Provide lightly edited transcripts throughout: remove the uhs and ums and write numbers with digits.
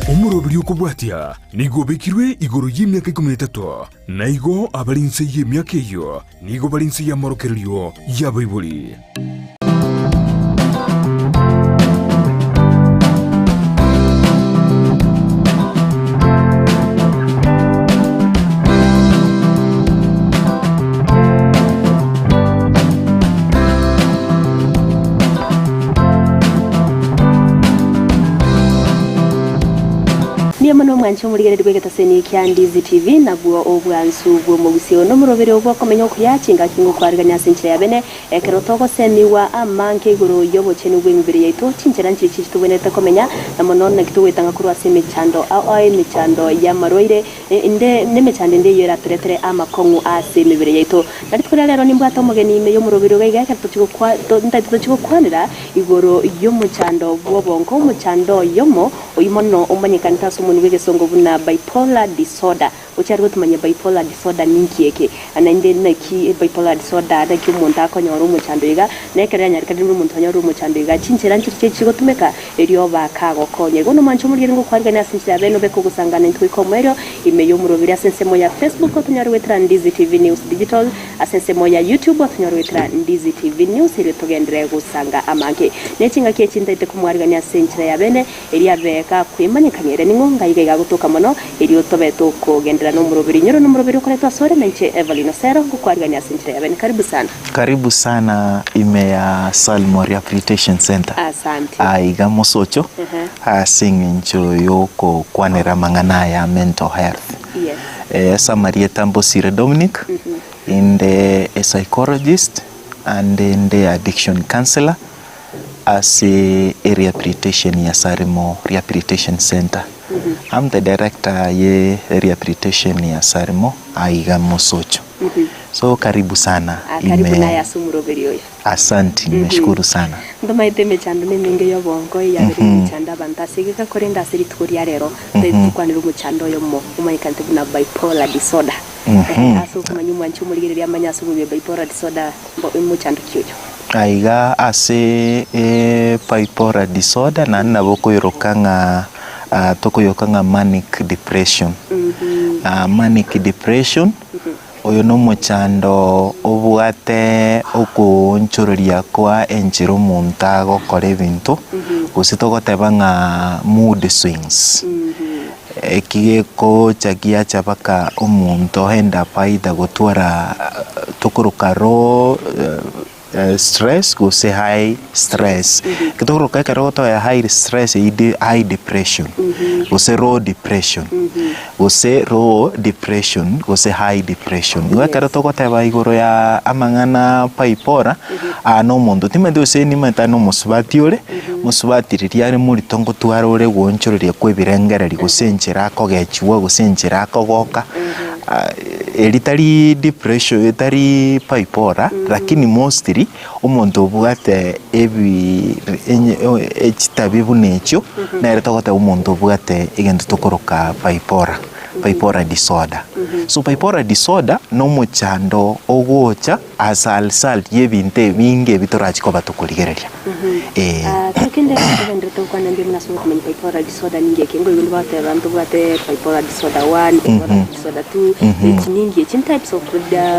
Umurobiri ukubwatia nigo bekirwe igoro y'imyaka 13 naigo abalinse y'imyaka iyo nigo balinse y'amorokeryo ya Bipolar. Mano mwancho muri rwegeta seni kya Ndizi TV nabwo obwansu bwo mu Gusii no murobere Okomenya Okuya kinga kingo kwariganya senchira ya bene ekero toko semiwa amanke igoro yobo cheni bw'imbere yaito cinchira nchichi tuboneta Okomenya namono nakituwetanga kuri aseme chando ai michando ya maroire inde nemechande inde yera teretere amakongu aseme bibere yaito natwira rero nimbwato mugeni ime yo murobere gaiga katuchiko kwa ndatuchiko kwanira igoro yo muchando bwo bonko muchando yomo oyimono umanyikanta sumu songo buna bipolar disorder uchargo tumanya bipolar disorder ninki yake anainde naki bipolar disorder da kimuntu akonyoro mu chandoiga nekere nyarika ndi mu ntonyoro mu chandoiga cinchira nchiriche chigo tumeka eriyo bakago konye gono mancho muri ngo kwarga na sinchira beno beko gusangana ntwi komero imeyo murobiri asensemo ya Facebook otunyaro wetra Ndizi TV News Digital asensemo ya YouTube otunyaro wetra Ndizi TV News iri tugendere gusanga amanke nechinga kechindaite kumwarga na sinchira ya bene eriya beka kwimanyikanyere ningonga iga gutuka mono iri otobeto kugendera no murobiri nyoro no murobiri ukoletwa sore menche Evelyn Osero kukwariga sinchira ya bene karibu sana ime ya Salmo Rehabilitation Center asante iga mosocho singincho yoko kwanera mangana ya mental health Samaria Tambo Sire Dominic inde a psychologist and inde addiction counselor as a rehabilitation ya Salmo Rehabilitation Center. I'm the director ye rehabilitation ya Salmo aiga mosocho. So karibu sana. Karibu na ya sumuroberi yoyo. Asante, nimeshukuru sana. Ndoma ite mechando neminge yo bongo ya beri mechanda bantasi ka korenda siri tukuri rero tukwanira umuchando yo mo umayikante buna bipolar disorder. Aso kumanyuma nchumurigere ya manyaso mu bipolar disorder umuchando kyoyo. Aiga ase bipolar disorder na naboko yorokanga tokoyokanga manic depression. Manic depression oyo no muchando obwate okunchororia kwa enjiro muntago kore bintu usitogotebanga mood swings ekigeko chagia chabaka omuntu henda paida gotwara tokorokaro stress go say high stress kitoro ka karo to high stress high depression go say low depression go say low depression go say high depression wa karo to koteba igoro ya amangana Bipolar no mundu timende use ni mata no musubatiore musubatiriria ari muri tongo twarore wonchororia kwebirengereri go senchera ko gechiwo go senchera ko goka elitari depression etari Bipolar lakini mostly umuntu obwate ekitabibu necho na era tokota umuntu obwate egento tokoroka Bipolar disorder. So Bipolar disorder no muchando ogocha asal yebinte binge bitorachiko batokurigereria. Tukinde kugende tokwana ndi mnaso kumenya Bipolar disorder ninge kengo ibintu bate abantu bate Bipolar disorder 1 Bipolar disorder 2 echiningi chin types of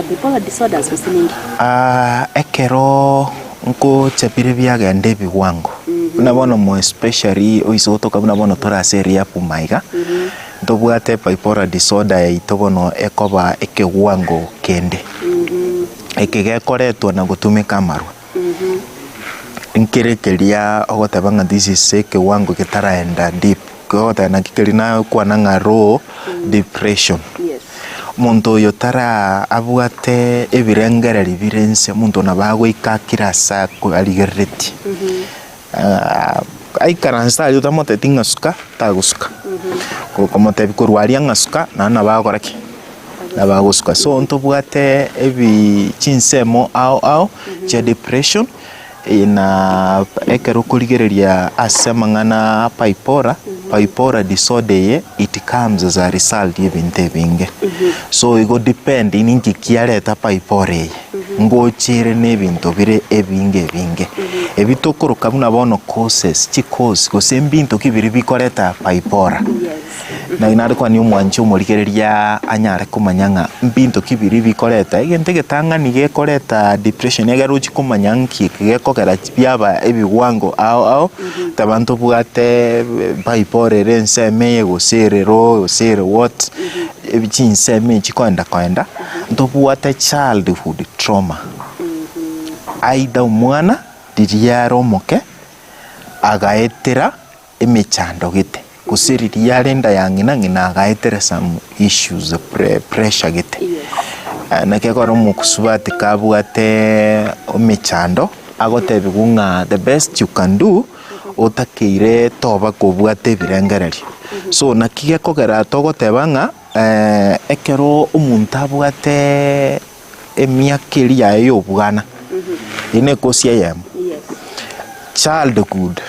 Bipolar disorders usiningi ekero nko chapire byaga ndebi wangu nabona mo especially oisoto kabuna bono tora seria pumaiga ndobwate Bipolar disorder ya itobono ekoba ekewango kende ekegekoretwa na gutumika marwa nkirekeria ogotabanga this is ekewango ketaraenda deep kogota na kikerina kwa na raw depression muntu yotara abwate ebirengereri birense muntu nabagwe ikakirasa ko aligereti ai karansa yo tamote tinga suka tagusuka ko komote bikurwaria ngasuka na nabagoraki nabagusuka so onto bwate ebi chinsemo au cha depression ina ekero kurigereria asemangana Bipolar disorder it comes as a result y'ebintu binge so it go depend in inki kiareta Bipolar ngochere n'ebintu bire ebinge ebitokoroka buna bono causes chikosi gose bintu kibiri bikoreta bipolar na inari kwa ni umwanchi umurigereria anyare kumanyanga bintu kibiri bikoreta egente getangani gekoreta depression egaruchi kumanyanki gekokera byaba ebigwango ao tabantu bwate bipolar renseme gosere what ebichinseme chikwenda ntobuwate childhood trauma aida umwana diriaro moke agaetera emechando gite kusiri yarenda yangina agaetera some issues pressure gite nakekora mukusubati kabwate omechando agotebe gunga the best you can do otakeire toba kubwate birengereri so nakige kogera togotebanga ekero umuntu abwate emiakeri yayo obwana ine kosia yam childhood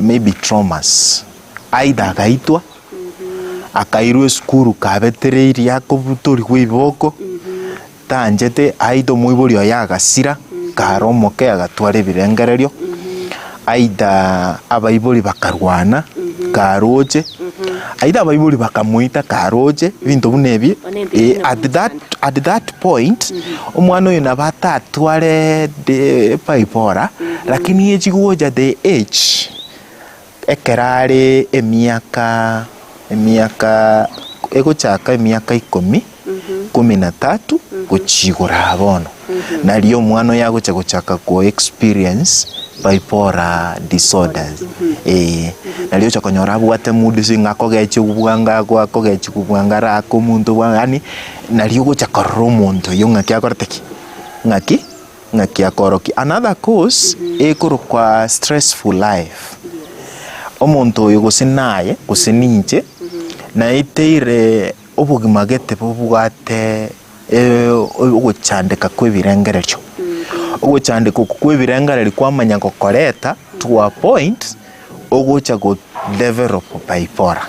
maybe traumas aida gaitwa akairwe skuru kabetereiri yakobutori gwiboko tanjete aido muiburi yagasira karomoke agatware birengererio aida abaiburi bakarwana karoje aida abaiburi bakamuita karoje bintu bunebi at that point umwana uyu nabata atware de bipolar lakini yejigoja the age ekerare emiaka egochaka emiaka 13 kuchigura abono naliyo mwana yagocha gochaka ko experience bipolar disorders naliyo chakonyora bwate mood singakogeche kubwanga kwa kogeche kubwanga ra ko muntu bwani naliyo gocha koromonto yonga kyakorteki ngaki akoroki another cause ekoro kwa stressful life omuntu oyo gosinaye gosininche na iteire obugimagete bubwate ogochandika kwebirengerecho ogochandika kwebirengereri kwamanya gokoreta to a point ogocha go develop bipolar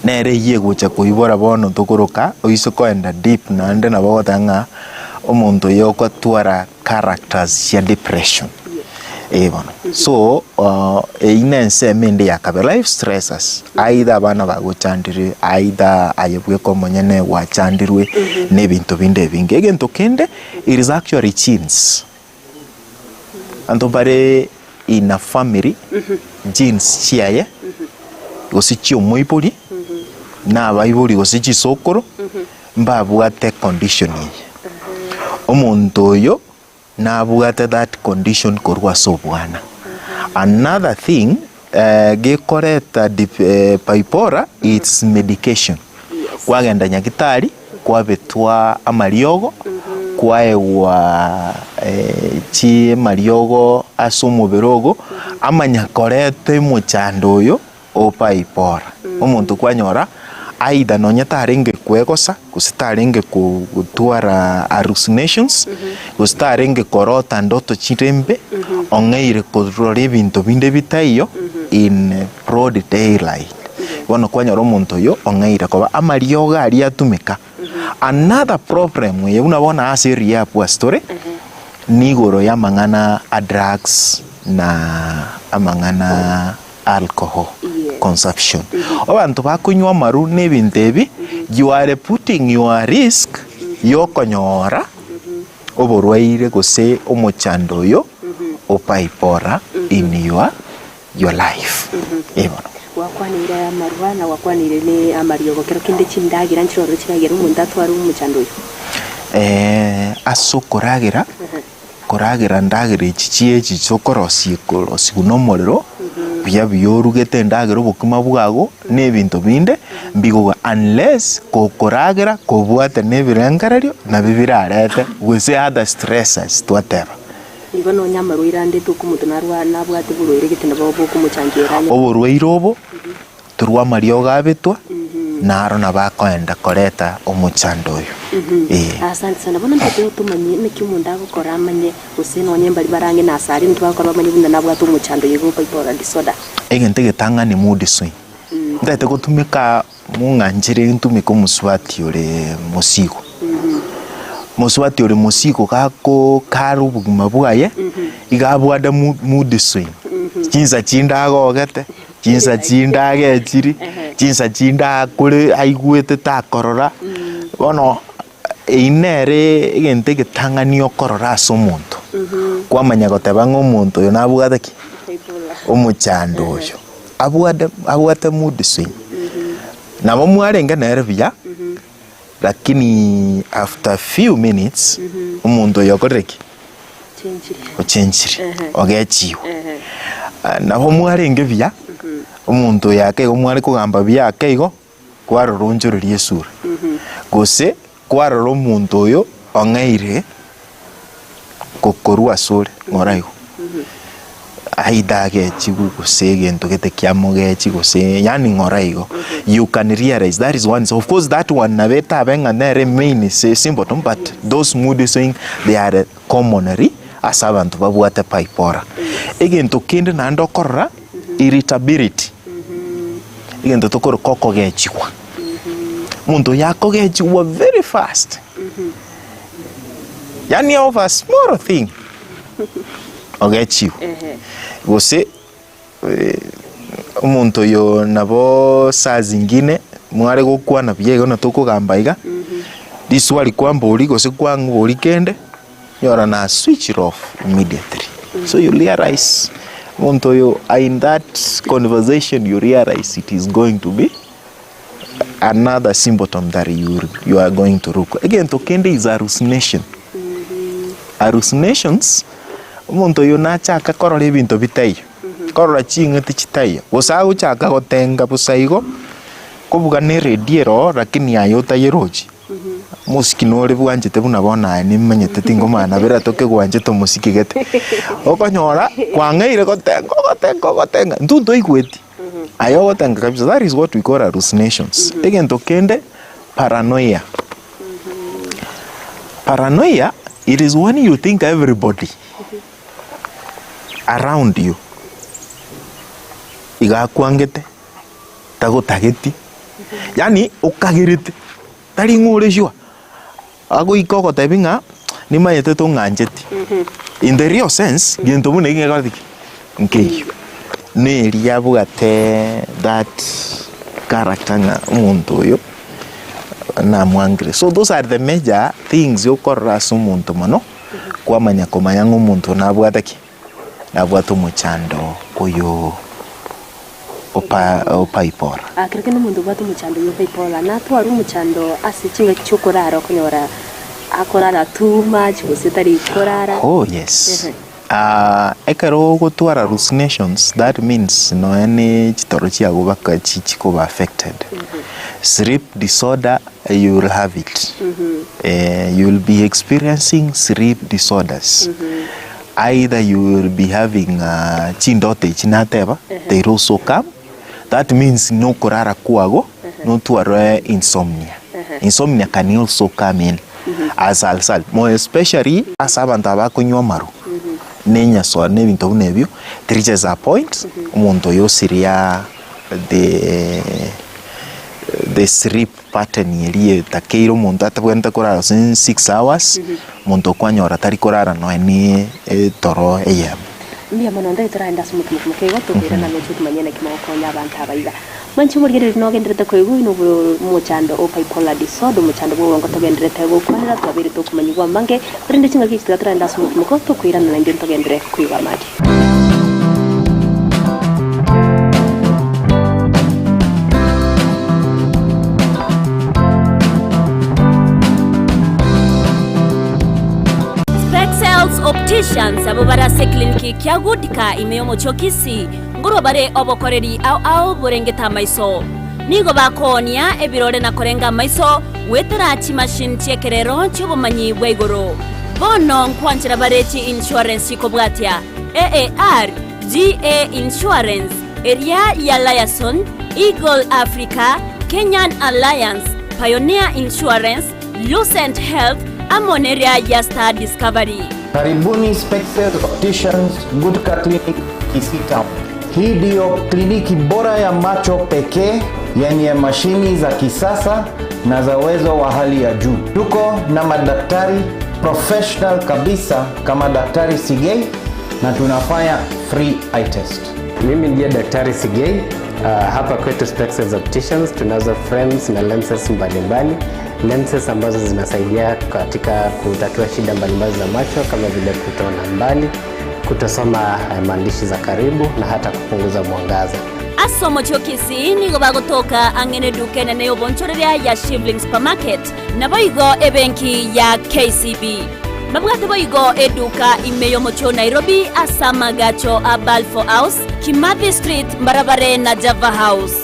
nere ye gocha koibora bono tokoroka oiso koenda deep na ande na bogotanga omuntu yoko twara characters ya depression bono so inense mende yakabe life stressors aida bana bagochandire aida ayebwe komonyene wachandirwe nebintu binde binge ngento kende it is actually genes antobare in a family genes chiaye osichio moipori na baibori osichi sokoro mbabwate conditioning omuntu oyo nabuate that condition korwa sobwana another thing gekoreta bipolar it's medication kwagenda nyagitari kwabetwa amariogo kwaewa chi mariogo asumuberogo amanyakorete muchando oyo o bipolar omuntu kwanyora aida nonyeta arenge kwegosa kusitarenge kutwara hallucinations kusitarenge korota ndoto chirembe ongeire kodrore ebintu binde bitayo in broad daylight bono kwanyora omuntu yo ongeire koba amarioga ari atumika another problem ye unabona asiria kwa story nigoro ya mangana a drugs na amangana alcohol consumption abantu bakunywa maru nebintebi you are putting your risk yokonyora oborwaire gose omochando yo o bipolar in your life wakwanira marwana wakwanire ne amariogo kero kinde chindagira nchiro chiragira umuntu atwara umuchando yo asokoragira koragira ndagira chichie chichokorosi kunomorero bya biyorugete ndagira obukuma bwago nebintu binde mbigo unless kokoragira kobwate nebirengererio na bibirarete gose other stresses twateba ibono nyamaro irande tukumuntu narwa nabwate buroire gitenda babo kumuchangeranya oborwaire obo turwa marioga abetwa naro nabakoenda koreta omuchando oyo asante sana bona ndete tumanye nekimuntu agukora amanye useno nyembali barange nasari mtu bakora amanye bunda nabwate omuchando yego bipolar disorder egente getanga ni mood swing ndete gutumika munganjire ntumika omuswati ore musigo muswati uri musiko kako karubu mabuaye igabwada mood swing jinsa chinda gogete jinsa chinda gechiri jinsa chinda kuri aigwete takorora bono inere igente gitangani okorora somuntu kwamanya goteba ngomuntu yo nabugate ki omuchando oyo abwate mood swing nabo mwarenga nervia lakini after few minutes umuntu yokoreki ochenjiri ogechiwa nabo mwarenge bia umuntu yake umwari kugamba byake igo kwarorunjuririe esura gose kwaroro umuntu oyo ongeire kokorwa sore ngoraigo aidage chigu gose gento gete kiamoge chigose yani ngoraigo you can realize that is one. So of course that one naveta benga nere main is symptom, but those mood swing they are commonly as abantu babwate Bipolar. Egento kinde nando korra irritability igento tokoro koko gechikwa muntu yako gechikwa very fast yani of a small thing ogechiwa gose umuntu yo nabo saa zingine mware gukwana byego na tukugamba iga diswali kwamba uri gose kwangu uri kende yora na switch it off immediately. So you realize umuntu yo in that conversation you realize it is going to be another symptom that you are going to look again. To kende is hallucination. Hallucinations umuntu yo nachaka korora ebintu bitayo korora ching'eti chitayo gosago chaka gotenga busaigo kubuga ne rediero lakini ayota yeroji musiki nore bwanjete buna bona ni menyete tingoma na bera toke gwanjete musiki gete okonyora kwangeire gotenga ntunto igweti ayo gotenga kabisa. That is what we call hallucinations. Again to kende paranoia. Paranoia, it is when you think everybody around you igakwangete tagotageti yani ukagirite tari ngure jwa ago ikoko tabinga ni mayete to nganjeti in the real sense gento bune ngegati nkeyo ne liyabugate that character nga umuntu yo na mwangre. So those are the major things yokorra sumuntu mano kwamanya komanya ngumuntu nabwataki nabwatu muchando oyo Bipolar. Akireke n'umuntu bwatu muchando yo Bipolar na twari umuchando asichinga cyokorara kunyora akorara too much gusitari korara. Oh yes. Ekero gutwara hallucinations, that means no any chitoro chiago baka chichiko ba affected. Sleep disorder, you will have it. You will be experiencing sleep disorders. Either you will be having chindote chinateba, they also come. That means no korara kuago, no tuare insomnia. Insomnia can also come in as alsal, more especially as abantaba kunywa maru. Nenya so nebinto nebyo, there reaches a point umuntu yo siria the sleep pattern yeriye takeiro muntu atabwenta korara 6 hours muntu kwanyora tari korara no ni toro eyam mia mononda itaraenda sumutumu kego tubira na mechu tumanyene kimokonya abantu abaiga manchi murigere no gendrete kwego no muchando o Bipolar disorder muchando bwo ngo togendrete go kwanira twabiri to kumanyigwa mange rinde chinga kishitira taraenda sumutumu ko to kwira na ndento gendrete kwiwa mati. Opticians abo barase kliniki kyagudika imeyomo chokisi ngoro bare obokoreri au burengeta maiso nigo bakonia ebirore na korenga maiso wetera chi machine chekerero chubumanyi bwegoro bono nkwanchira barechi insurance ikobwatia AAR GA Insurance area ya Liason Eagle Africa Kenyan Alliance Pioneer Insurance Lucent Health Amoneria ya Star Discovery. Karibuni Spectral Opticians Good Clinic Kisii Town. Hii ndio kliniki bora ya macho pekee yenye mashini za kisasa na za uwezo wa hali ya juu. Tuko na madaktari professional kabisa kama Daktari Sigei na tunafanya free eye test. Mimi ndiye Daktari Sigei. Hapa kwetu Specs Opticians tunazo frames na lenses mbalimbali. Lenses ambazo zinasaidia katika kutatua shida mbalimbali za macho kama vile kutoona mbali, kutosoma maandishi za karibu na hata kupunguza mwangaza. Asomo chio Kisii nigo bagotoka angene duke na neo bonchoreria ya Shivling Supermarket na boigo ebenki ya KCB. Mabwate boigo eduka imeyo mocho Nairobi asama gacho a Balfour House, Kimathi Street, Mbarabare na Java House.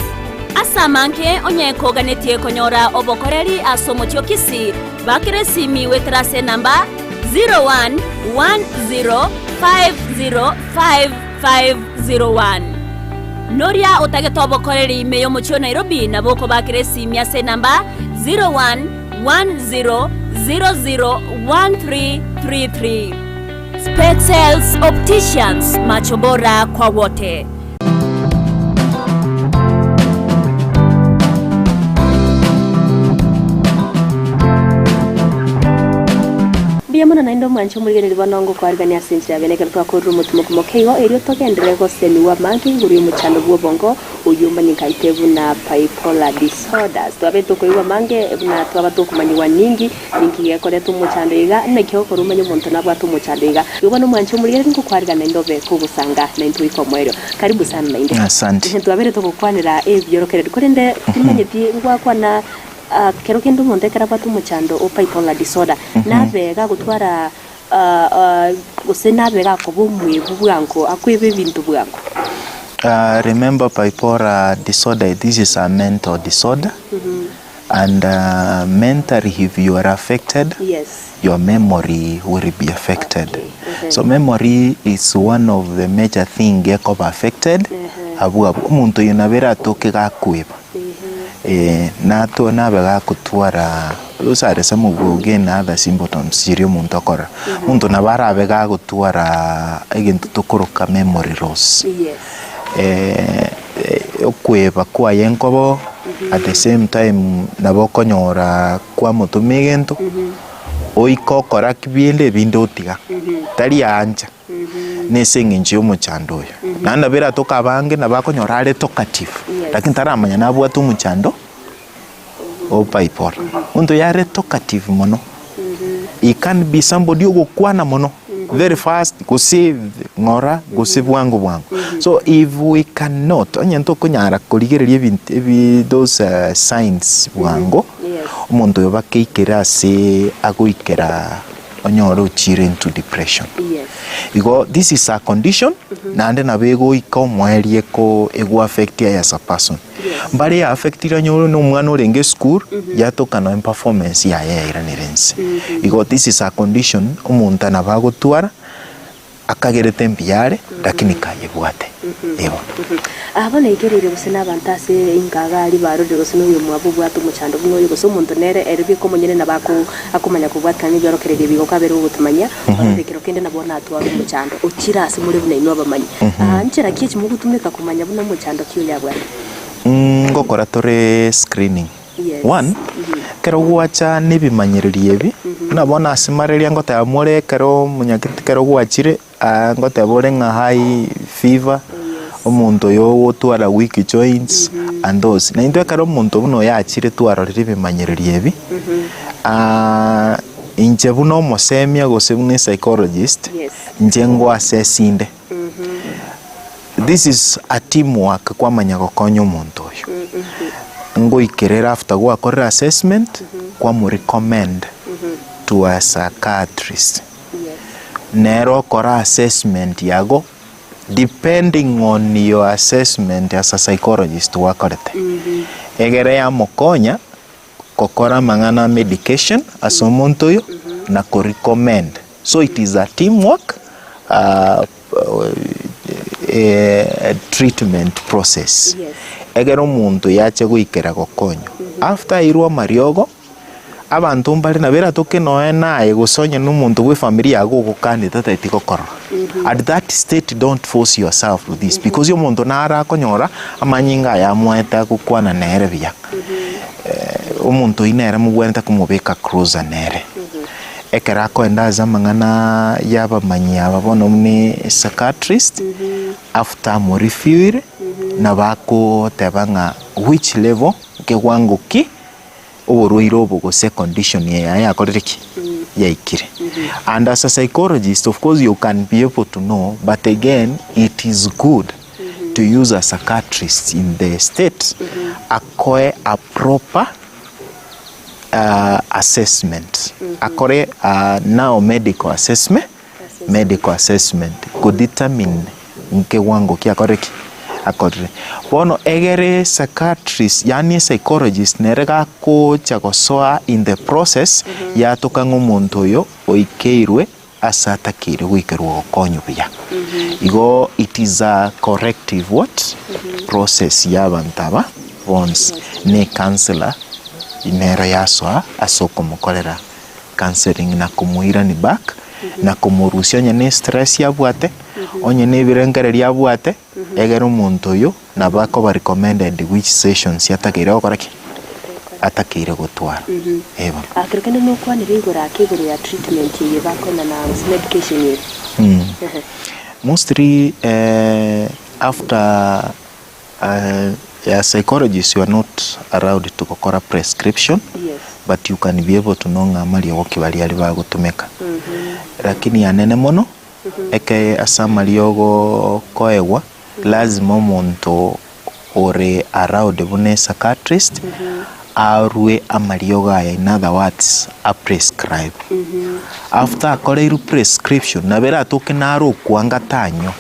Asamanke onyeko ganetie konyora obokoreri asomo chio Kisii bakire simi wetrase namba 0110505501. Noria otagetobo koreri meyo mocho Nairobi na boko bakire simia se namba 0110001333. Specs Opticians, macho bora kwa wote. Biamono na ndo mwancho muligene libanongo kwa argania sentra beneka kwa korumo tumukumo keigo elio tokendere go semiwa manki nguri muchando bwo bongo uyumba nikaitevu na bipolar disorders twabeto ko iwa mange na twabato kumanyiwa ningi ninki yakore tumuchando iga nekyo korumanyo muntu nabwa tumuchando iga yubano mwancho muligene ngo kwa argania ndobe kubusanga na ntwi komwero karibu sana na inde asante twabere to kukwanira ebyorokerere kurende timanyeti ngwa kwa na kero kendo monte karabatu muchando o bipolar disorder nabega gutwara usenabega ko bumwe bubwanko akwebe bintu bwanko. Remember, bipolar disorder, this is a mental disorder. And mentally, if you are affected, yes, your memory will be affected. Okay. So memory is one of the major things get affected. Umuntu yunabera toke gakweba. Na to nabega kutwara usare samu buge na other symptoms siri umuntu akora. Umuntu nabara abega kutwara egento tokoroka memory loss. Yes. Okweba kwa yenkobo at the same time nabokonyora kwa mutumigento oikokora kibiende bindotiga tari anja nesenginje umuchando yo nanda bera tokabange nabakonyora ale talkative lakini taramanya nabwa tumuchando o bipolar undo yare talkative mono it can be somebody ogokwana mono very fast Gusii ngora Gusii bwangu. So if we cannot onyanto kunyara koligereria those signs bwangu umuntu yobakeikera se agoikera onyoro chire into depression. Yes. Because this is a condition nande nabego ikomwerie ko ego affect ya as a person. Yes. But ya affect nyoro no mwana orenge school yatokana na performance ya iranirense. Because this is a condition umuntu nabago twara akagerete mbiare lakini kayebwate. Ewa. Abana igerere gusena abantase ingaga ari barode gusena uyu mwabu bwatu muchando bwo yo guso umuntu nere erbi ko munyene nabako akomanya kubwatanya byorokerere bigo kabere ubutumanya barekero kende nabona atwara muchando ukirase muri bune ino abamanyi nchera kiye mu gutumika kumanya buna muchando kiyo yabwa ngokora tore screening. Yes. One kero gwacha nibimanyiririe bi nabona asimareria ngota ya more kero munyakiti kero gwachire ngota ya bore nga high fever umuntu yo wotwara weak joints and those na indwe kero umuntu buno yachire twarorire bimanyiririe bi inje buno mosemia gose bune psychologist. Yes. Nje ngo assessinde this is a teamwork kwa manya gokonyo umuntu yo ngo ikerera after go akora assessment kwa mu recommend to a psychiatrist. Yes. Nero kora assessment yago depending on your assessment as a psychologist wakorete egere ya mokonya kokora mangana medication asomonto yo na ko recommend. So it is a teamwork treatment process. Yes. Egero muntu yache guikera gokonyo after irwa mariogo abantu mbali na bera toke noe nae gusonye n'umuntu we familia yago gukandida tati gukora. At that state, don't force yourself to this because yo muntu nara konyora amanyinga ya mweta gukwana nere biya. Umuntu inera mugwenta kumubeka cruiser nere. Ekera ko endaza mangana yaba manyia babono mne psychiatrist after mo review na bako tebanga which level ke wangu ki uburuiro bugose condition ya yakoreki yaikire. And as a psychologist, of course, you can be able to know, but again, it is good to use a psychiatrist in the state acquire a proper assessment. Acquire now medical assessment could determine nke wango kia koreki akodre. Bono egere psychiatrist yani psychologist nerega ko chagosoa in the process ya tokango muntu yo oikeirwe asatakire wikerwo konyo bya. Igo it is a corrective process ya bantaba once ne counselor inera yaswa asoko mukolera counseling na kumuira ni back na kumurusya nyene stress ya bwate onye ne birengere ya bwate egero muntu yo na bako ba recommended which sessions yatakire okoraki atakire gutwara eba akirikene no kwani bigora akigoro ya treatment ye bako na medication ye mostly after psychologists, you are not allowed to kokora prescription. Yes. But you can be able to know ngamali yoki bali aliba gutumeka. Lakini ya nene mono eke asamali yogo koewa lazima umuntu ore allowed bune psychiatrist arwe amali yoga ya, in other words a prescribe. After akoreiru prescription nabera toke naro kuanga tanyo.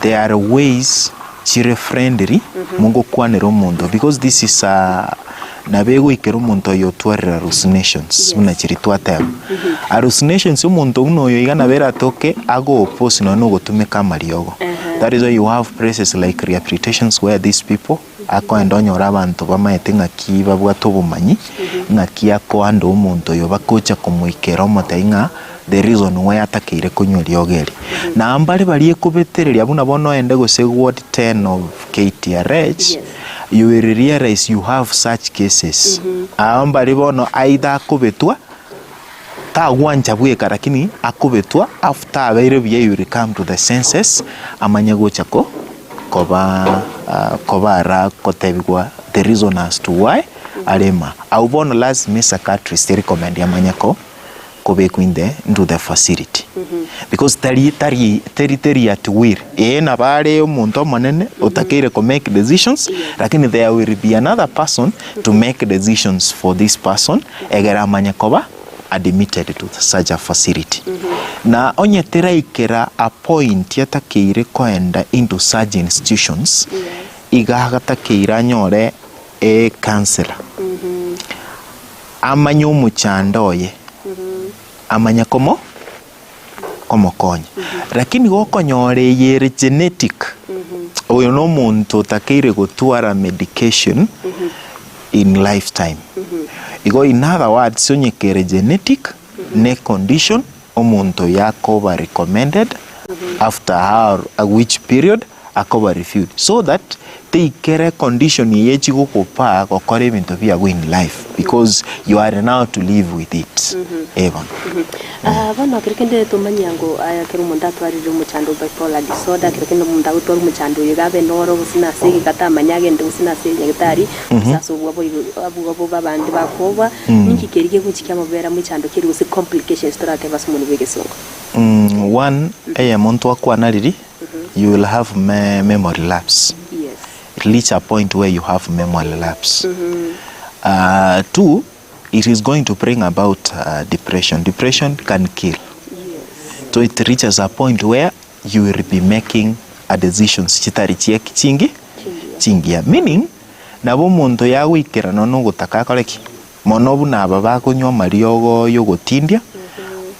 There are ways chire friendly mungo kwanero mundo because this is nabego ikero mundo yo twara hallucinations una chiri twata hallucinations umuntu uno yo igana bera toke ago opose no gutumeka mariogo. That is why you have places like rehabilitations where these people akwendonyora abantu bamaetenga kiba bwato bumanyi ngakia ko ando umuntu yo bakocha kumuikero motainga the reason why atakire kunywa ogeri na ambali bali ekubetereria buna bono ende go say ward 10 of KTRH. You will realize you have such cases ambali bono aidha akubetwa ta wanja bweka lakini akubetwa after abere bye you come to the senses amanya gochako kobara kotebigwa the reason as to why alema au bono lazima psychiatrist recommend amanyako into the facility because territory at will na bale umuntu manene utakire ko make decisions lakini there will be another person to make decisions for this person egera manyakoba admitted to such a facility na onye teraikera a point yatakire koenda into such institutions igahagatakira nyore counselor amanyo muchandoye amanya komo konya lakini gokonyore yere genetic oyo no muntu takire gutwara medication in lifetime igo in other words onyekere genetic ne condition omuntu yakoba recommended after which period akoba refused so that take condition yechi gokopa gokore bintu bya win life because you are now to live with it even bana kirikende to manyango ayakero munda twarire umuchando bipolar disorder kirikende munda utori umuchando yegabe noro busina sigi kata manyage ndo busina sigi nyagitari saso abo babandi bakoba ninki kerige kuchikya mabera muchando kiri usi complications torake basumuni begesongo one muntu akwanariri you will have memory lapse. Yes. It reach a point where you have memory lapse. Two, it is going to bring about depression. Depression can kill. Yes. So it reaches a point where you will be making a decisions chitarichie chingia. Meaning, nabo muntu ya wikira nono gutaka koleki. Monobu na baba kunywa mariogo yogotindia.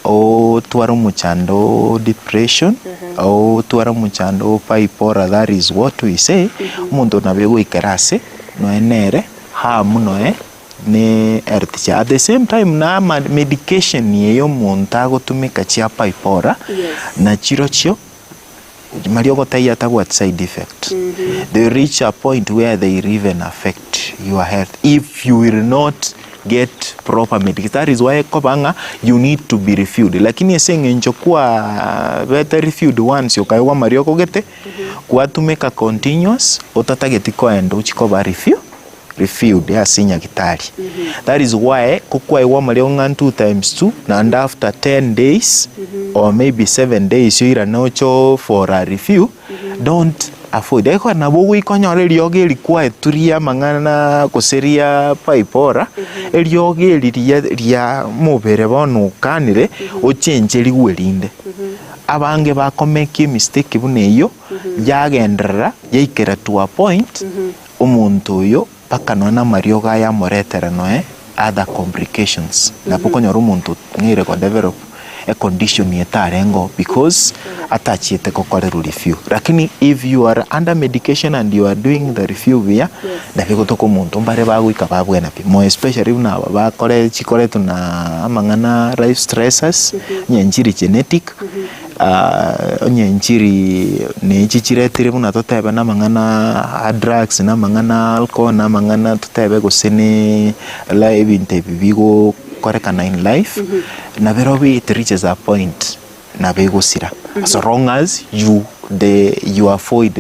O twara muchando depression o twara muchando bipolar, that is what we say. Muntu nabego ikarase no enere ha muno ne erticha at the same time na medication yeyo muntu agotumika chia Bipolar na chirochio Mario gotaya tabu at side effect. They reach a point where they even affect your health if you will not get proper medication. That is why kobanga you need to be reviewed. Lakini esenge njokuwa better reviewed once yokaiwa Mario kogete kwa to make a continuous otatageti ko endo chikoba reviewed ya sinya gitari. That is why kukwa iwa Mario ngan 2 times 2 and after 10 days or maybe 7 days you ira nocho for a review. Don't avoid eko na bogu ikonyore lioge likuwa eturia mangana koseria Bipolar elioge liya mubere bono kanire o change ligwerinde abange bakomeki mistake buneyo yagendera yaikera to a point umuntu yo pakanona Mario gaya moretera noe other complications na pokonyoro umuntu ngire ko develop a condition yetarengo because atachiete kokorera review. Lakini if you are under medication and you are doing the review via ndabiko toko muntu mbare bagwika babwena pi mo especially una bakore chikore tuna amangana life stressors nyenjiri genetic nyenjiri ne chichiretire buna totebe na mangana drugs na mangana alcohol na mangana totebe gosene live interview korekana in life na verobi it reaches a point na begosira as long as you avoid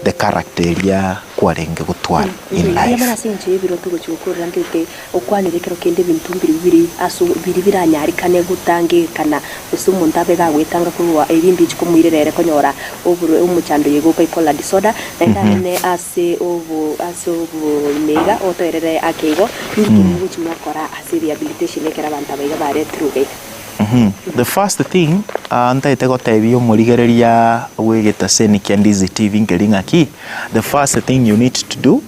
the character ya kwarenge gutwara in life. Yamara sinje biro tugo cyukura ngite okwanire kero kende bintu biri aso biri biranyari kane gutange kana usumu ndabe gagwetanga kuwa ebindi chiko mwirerere konyora oburu umuchando yego Bipolar disorder ndane ase obu mega otoerere akego ndingi chimokora ase rehabilitation ekera banta baiga bare through. The first thing antaite gotebio murigereria wegeta Kisii and Ndizi TV ngelinga ki. The first thing you need to do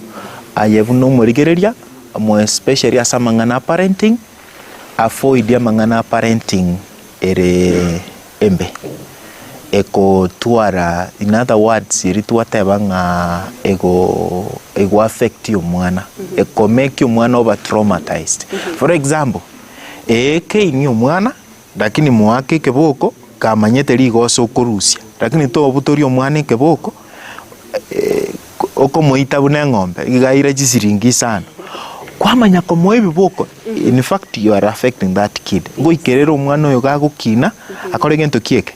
ayevuno murigereria mo especially as mangana parenting avoid ya mangana parenting ere embe eko tuara, in other words irituatebanga ego affect you mwana eko make you mwana over traumatized. For example ke ni mwana lakini mwake keboko kamanyete ligoso kurusia lakini to butori omwana keboko okomoita bune ngombe igaira jisiringi sana kwamanya komoe biboko. In fact you are affecting that kid. Goikerero omwana oyo gagukina akore gento kieke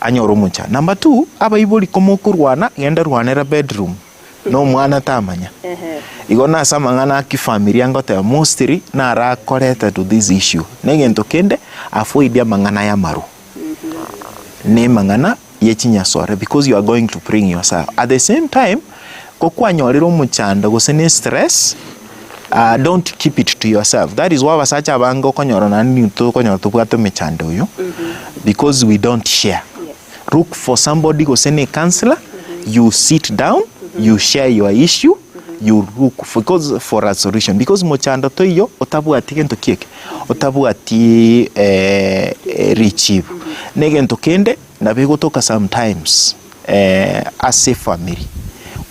anyoro mucha. Number 2 abaiboli komokurwana genda rwanera bedroom no mwana tamanya igona samangana ki familia ngote mostly na rakoreta to this issue negento kende avoid ya mangana ya maru ne mangana yechinya sore because you are going to bring yourself at the same time kokwanyorero muchanda gosene stress. Don't keep it to yourself. That is why wasacha bango konyoro na ni to konyoro to bwato mechando yo because we don't share. Look for somebody gosene counselor. You sit down, you share your issue, you look for a solution because mochando to yo otabu ati gento kieke otabu ati retrieve negento kende na bego toka sometimes as a family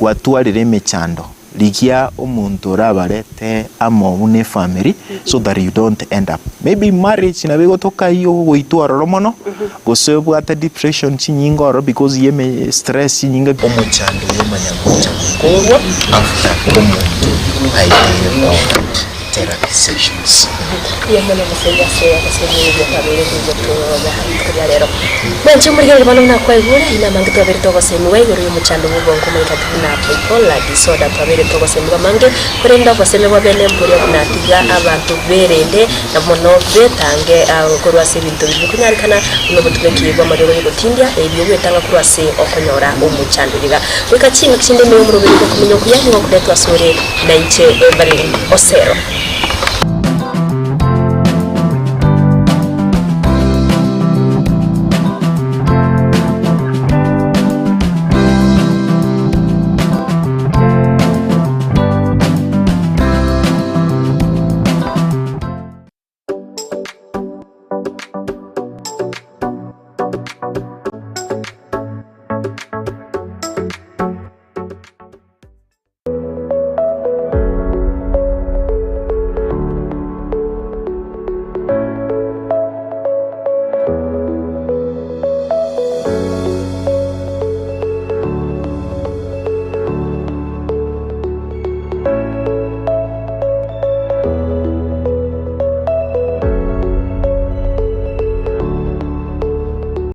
watu alire mechando ligia omuntu rabarete amo une family so that you don't end up maybe marriage na bego toka yo goitwa roromono gosebu ata depression chinyingoro because yeme stress chinyinga omuchando yemanyamucha ko after omuntu aideo therapy sessions. Yamana museya se abasemwe bakabere kuzoto bahakira rero. Manje muri gere bano nakwegura ina mangito abere to basemwe wegero y'umucando bubonko muri katina Bipolar disorder abere to basemwe mange kurenda basemwe babene mpuri kunatiga abantu berende na mono betange kurwase ibintu bikunyarikana no butubekirwa marero y'utindia ebiyo betanga kurwase okonyora umucando biga weka kinga kinde mu rubiri ko kumenyo kuyanyo kuretwa sore na ice bari osero.